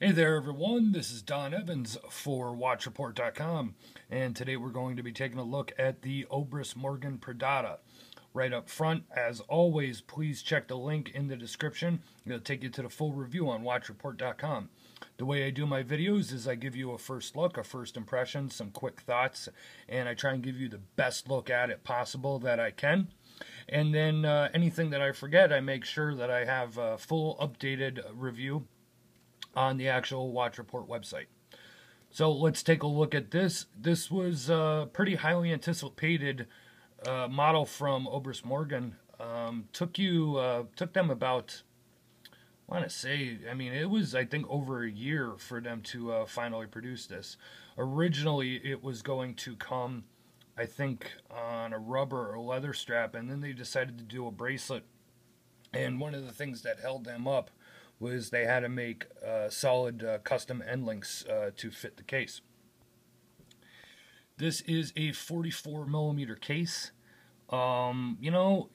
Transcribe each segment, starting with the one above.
Hey there, everyone. This is Don Evans for WatchReport.com, and today we're going to be taking a look at the Obris Morgan Pradata. Right up front, as always, please check the link in the description. It'll take you to the full review on WatchReport.com. The way I do my videos is I give you a first look, a first impression, some quick thoughts, and I try and give you the best look at it possible that I can. And then anything that I forget, I make sure that I have a full updated review on the actual Watch Report website. So let's take a look at this. This was a pretty highly anticipated model from Obris Morgan. Took them about, I want to say, it was, I think, over a year for them to finally produce this. Originally, it was going to come, I think, on a rubber or leather strap, and then they decided to do a bracelet. And one of the things that held them up was they had to make solid custom end links to fit the case. This is a 44mm case. The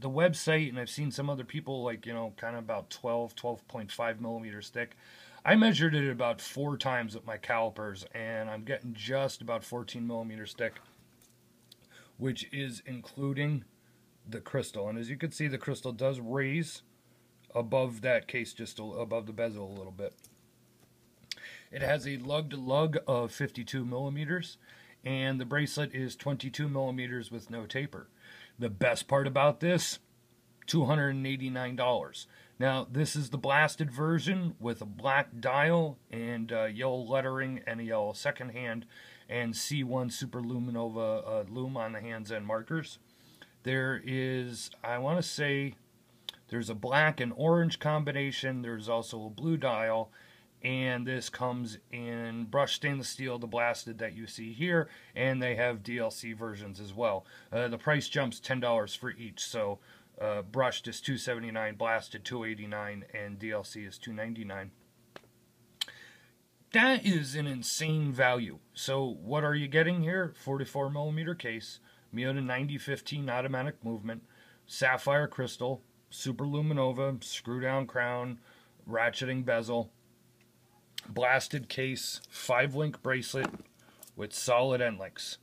website, and I've seen some other people kind of about 12.5 millimeters thick. I measured it about 4 times with my calipers, and I'm getting just about 14 millimeters thick, which is including the crystal. And as you can see, the crystal does raise above that case, just above the bezel a little bit. It has a lug-to-lug of 52 millimeters, and the bracelet is 22 millimeters with no taper. The best part about this, $289. Now, this is the blasted version with a black dial and yellow lettering and a yellow second hand and C1 Super Luminova lume on the hands and markers. There is, I want to say, there's a black and orange combination. There's also a blue dial, and this comes in brushed stainless steel, the blasted that you see here, and they have DLC versions as well. The price jumps $10 for each, so brushed is $279, blasted $289, and DLC is $299. That is an insane value. So what are you getting here? 44mm case, Miyota 9015 automatic movement, sapphire crystal, Super Luminova, screw down crown, ratcheting bezel, blasted case, 5-link bracelet with solid end links.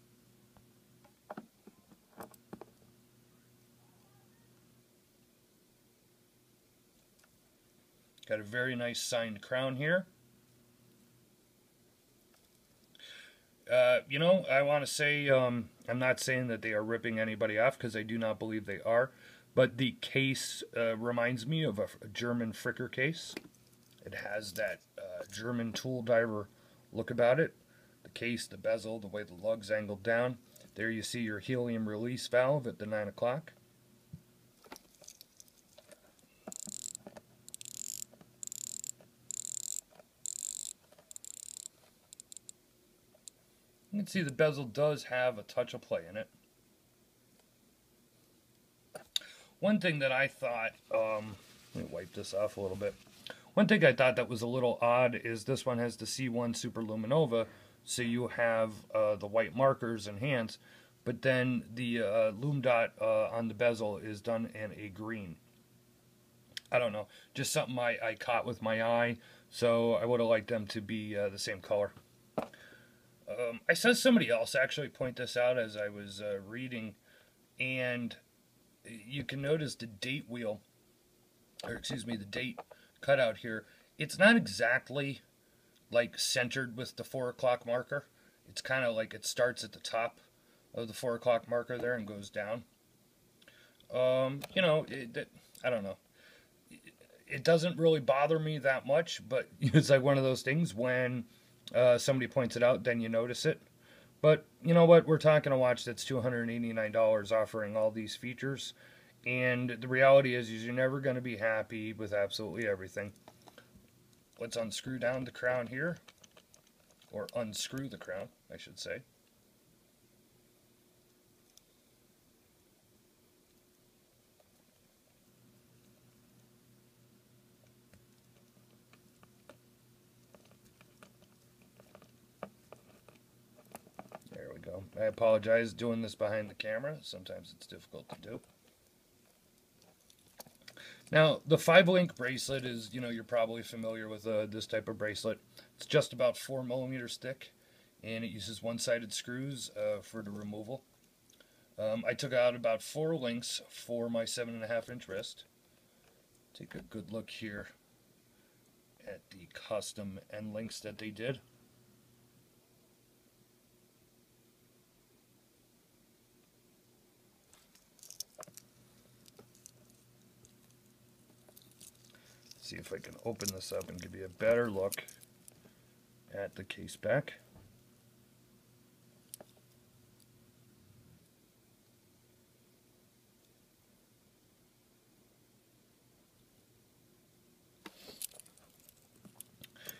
Got a very nice signed crown here. I want to say, I'm not saying that they are ripping anybody off, because I do not believe they are. But the case reminds me of a German Fricker case. It has that German tool diver look about it. The case, the bezel, the way the lug's angled down. There you see your helium release valve at the 9 o'clock. You can see the bezel does have a touch of play in it. One thing that I thought, let me wipe this off a little bit. One thing I thought that was a little odd is this one has the C1 Super Luminova, so you have the white markers and hands, but then the lume dot on the bezel is done in a green. I don't know, just something I caught with my eye, so I would have liked them to be the same color. I saw somebody else actually point this out as I was reading, and you can notice the date wheel, or excuse me, the date cutout here. It's not exactly like centered with the 4 o'clock marker. It's kind of like it starts at the top of the 4 o'clock marker there and goes down. I don't know. It doesn't really bother me that much, but it's like one of those things when somebody points it out, then you notice it. But you know what? We're talking a watch that's $289 offering all these features. And the reality is you're never going to be happy with absolutely everything. Let's unscrew down the crown here. Or unscrew the crown, I should say. There we go. I apologize doing this behind the camera. Sometimes it's difficult to do. Now, the 5-link bracelet is, you're probably familiar with this type of bracelet. It's just about 4 millimeters thick, and it uses one-sided screws for the removal. I took out about 4 links for my 7.5-inch wrist. Take a good look here at the custom end links that they did. See if I can open this up and give you a better look at the case back.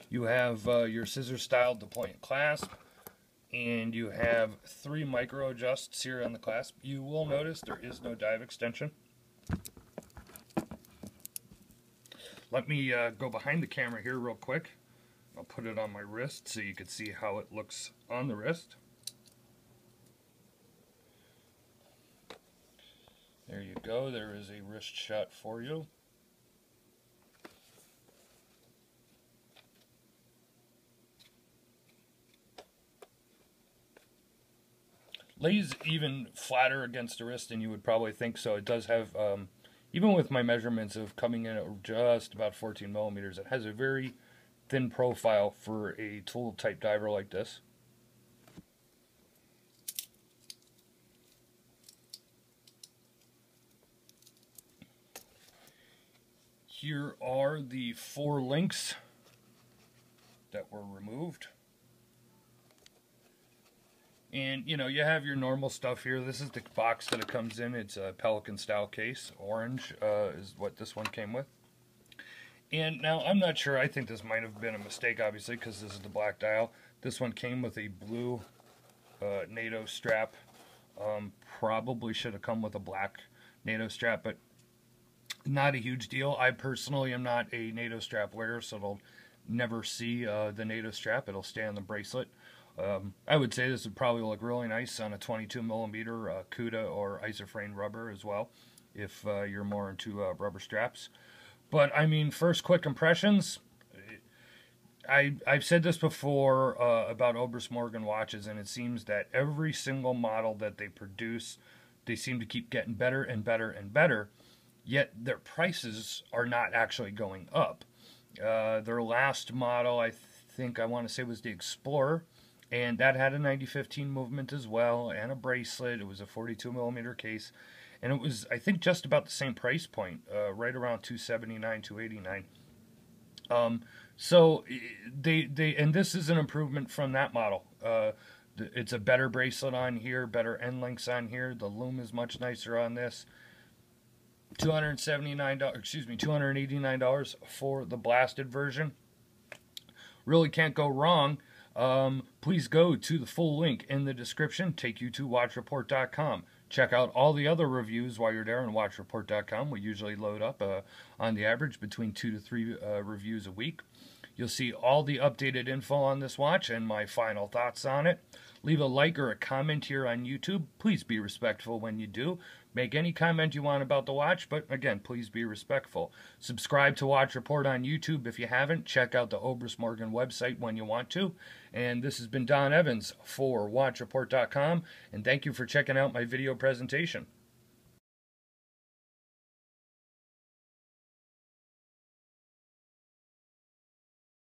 You have your scissor style deployant clasp, and you have 3 micro adjusts here on the clasp. You will notice there is no dive extension. Let me go behind the camera here real quick. I'll put it on my wrist so you can see how it looks on the wrist. There you go. There is a wrist shot for you. Lays even flatter against the wrist than you would probably think, so it does have, even with my measurements of coming in at just about 14 millimeters, it has a very thin profile for a tool type diver like this. Here are the 4 links that were removed. And, you have your normal stuff here. This is the box that it comes in. It's a Pelican style case. Orange is what this one came with. And now, I'm not sure. I think this might have been a mistake, obviously, because this is the black dial. This one came with a blue NATO strap. Probably should have come with a black NATO strap, but not a huge deal. I personally am not a NATO strap wearer, so it'll never see the NATO strap. It'll stay on the bracelet. I would say this would probably look really nice on a 22 millimeter CUDA or isofrane rubber as well, if you're more into rubber straps. But I mean, first quick impressions. I've said this before about Obris Morgan watches, and it seems that every single model that they produce, they seem to keep getting better and better and better, yet their prices are not actually going up. Their last model, I want to say, was the Explorer, and that had a 90-15 movement as well, and a bracelet. It was a 42 millimeter case, and it was, I think, just about the same price point, right around $279, $289. So and this is an improvement from that model. It's a better bracelet on here, better end links on here. The loom is much nicer on this. $289 for the blasted version. Really can't go wrong. Please go to the full link in the description, take you to watchreport.com. Check out all the other reviews while you're there on watchreport.com. We usually load up on the average between 2 to 3 reviews a week. You'll see all the updated info on this watch and my final thoughts on it. Leave a like or a comment here on YouTube. Please be respectful when you do. Make any comment you want about the watch, but again, please be respectful. Subscribe to Watch Report on YouTube if you haven't. Check out the Obris Morgan website when you want to. And this has been Don Evans for WatchReport.com, and thank you for checking out my video presentation.